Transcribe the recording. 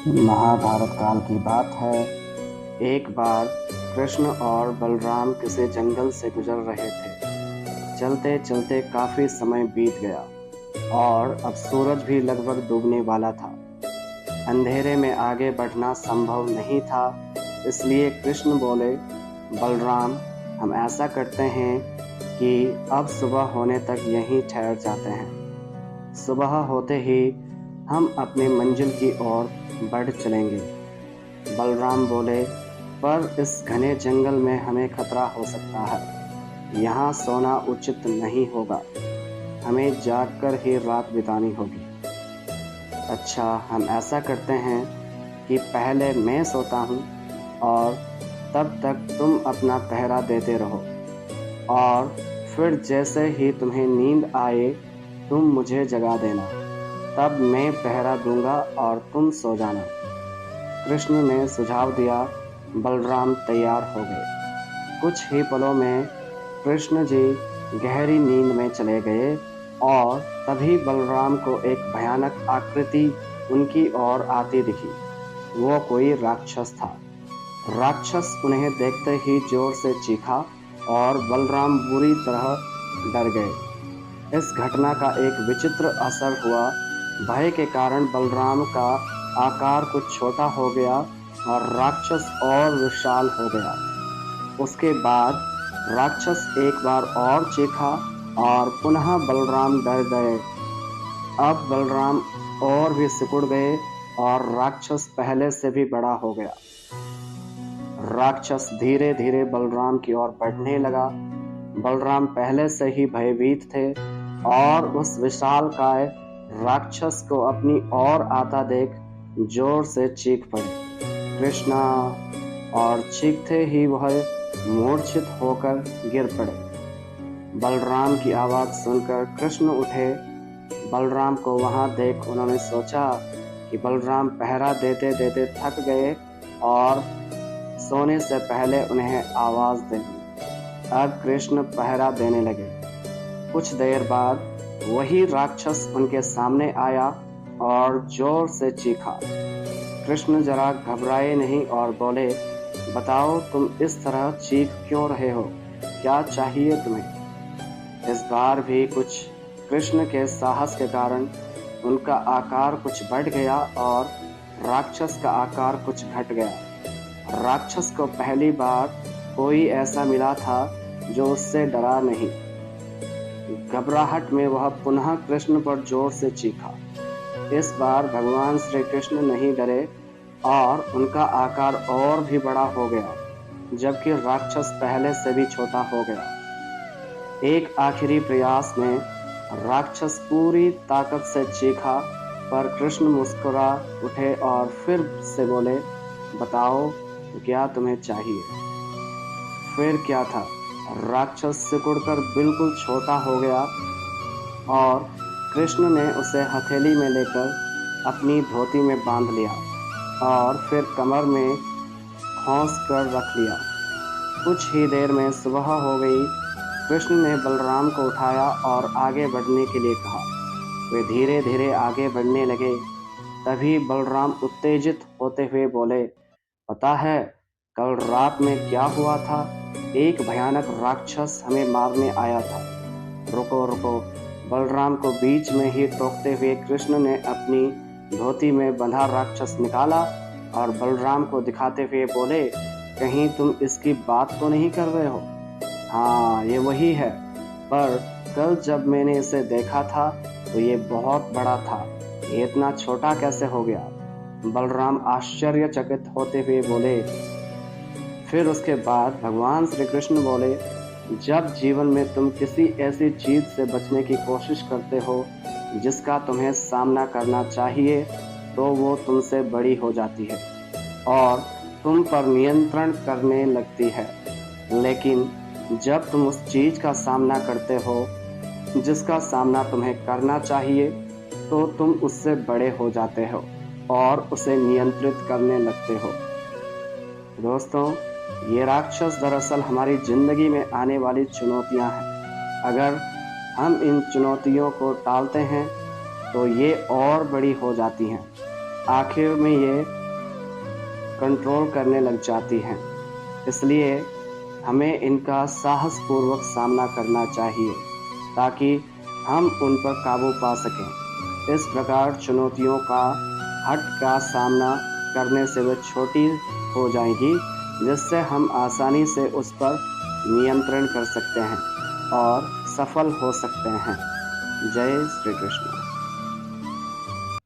महाभारत काल की बात है। एक बार कृष्ण और बलराम किसी जंगल से गुजर रहे थे। चलते चलते काफी समय बीत गया और अब सूरज भी लगभग डूबने वाला था। अंधेरे में आगे बढ़ना संभव नहीं था, इसलिए कृष्ण बोले, बलराम, हम ऐसा करते हैं कि अब सुबह होने तक यहीं ठहर जाते हैं। सुबह होते ही हम अपने मंजिल की ओर बढ़ चलेंगे। बलराम बोले, पर इस घने जंगल में हमें खतरा हो सकता है। यहाँ सोना उचित नहीं होगा। हमें जागकर ही रात बितानी होगी। अच्छा, हम ऐसा करते हैं कि पहले मैं सोता हूँ और तब तक तुम अपना पहरा देते रहो, और फिर जैसे ही तुम्हें नींद आए तुम मुझे जगा देना। तब मैं पहरा दूंगा और तुम सो जाना। कृष्ण ने सुझाव दिया। बलराम तैयार हो गए। कुछ ही पलों में कृष्ण जी गहरी नींद में चले गए और तभी बलराम को एक भयानक आकृति उनकी ओर आती दिखी। वो कोई राक्षस था। राक्षस उन्हें देखते ही जोर से चीखा और बलराम बुरी तरह डर गए। इस घटना का एक विचित्र असर हुआ। भय के कारण बलराम का आकार कुछ छोटा हो गया और राक्षस और विशाल हो गया। उसके बाद राक्षस एक बार और चीखा और पुनः बलराम डर गए। अब बलराम और भी सिकुड़ गए और राक्षस पहले से भी बड़ा हो गया। राक्षस धीरे धीरे बलराम की ओर बढ़ने लगा। बलराम पहले से ही भयभीत थे और उस विशालकाय राक्षस को अपनी ओर आता देख जोर से चीख पड़े, कृष्णा, और चीखते ही वह मूर्छित होकर गिर पड़े। बलराम की आवाज सुनकर कृष्ण उठे। बलराम को वहां देख उन्होंने सोचा कि बलराम पहरा देते देते थक गए और सोने से पहले उन्हें आवाज दे दी। अब कृष्ण पहरा देने लगे। कुछ देर बाद वही राक्षस उनके सामने आया और जोर से चीखा। कृष्ण जरा घबराए नहीं और बोले, बताओ, तुम इस तरह चीख क्यों रहे हो? क्या चाहिए तुम्हें? इस बार भी कुछ कृष्ण के साहस के कारण उनका आकार कुछ बढ़ गया और राक्षस का आकार कुछ घट गया। राक्षस को पहली बार कोई ऐसा मिला था जो उससे डरा नहीं। घबराहट में वह पुनः कृष्ण पर जोर से चीखा। इस बार भगवान श्री कृष्ण नहीं डरे और उनका आकार और भी बड़ा हो गया, जबकि राक्षस पहले से भी छोटा हो गया। एक आखिरी प्रयास में राक्षस पूरी ताकत से चीखा, पर कृष्ण मुस्कुरा उठे और फिर से बोले, बताओ, क्या तुम्हें चाहिए? फिर क्या था, राक्षस सिकुड़कर बिल्कुल छोटा हो गया और कृष्ण ने उसे हथेली में लेकर अपनी धोती में बांध लिया और फिर कमर में खोस कर रख लिया। कुछ ही देर में सुबह हो गई। कृष्ण ने बलराम को उठाया और आगे बढ़ने के लिए कहा। वे धीरे धीरे आगे बढ़ने लगे। तभी बलराम उत्तेजित होते हुए बोले, पता है कल रात में क्या हुआ था? एक भयानक राक्षस हमें मारने आया था। रुको रुको, बलराम को बीच में ही टोकते हुए कृष्ण ने अपनी धोती में बंधा राक्षस निकाला और बलराम को दिखाते हुए बोले, कहीं तुम इसकी बात तो नहीं कर रहे हो? हाँ, ये वही है, पर कल जब मैंने इसे देखा था तो ये बहुत बड़ा था। ये इतना छोटा कैसे हो गया? बलराम आश्चर्यचकित होते हुए बोले। फिर उसके बाद भगवान श्री कृष्ण बोले, जब जीवन में तुम किसी ऐसी चीज से बचने की कोशिश करते हो जिसका तुम्हें सामना करना चाहिए, तो वो तुमसे बड़ी हो जाती है और तुम पर नियंत्रण करने लगती है। लेकिन जब तुम उस चीज का सामना करते हो जिसका सामना तुम्हें करना चाहिए, तो तुम उससे बड़े हो जाते हो और उसे नियंत्रित करने लगते हो। दोस्तों, ये राक्षस दरअसल हमारी जिंदगी में आने वाली चुनौतियां हैं। अगर हम इन चुनौतियों को टालते हैं तो ये और बड़ी हो जाती हैं। आखिर में ये कंट्रोल करने लग जाती हैं। इसलिए हमें इनका साहसपूर्वक सामना करना चाहिए ताकि हम उन पर काबू पा सकें। इस प्रकार चुनौतियों का हट का सामना करने से वे छोटी हो जाएंगी, जिससे हम आसानी से उस पर नियंत्रण कर सकते हैं और सफल हो सकते हैं। जय श्री कृष्ण।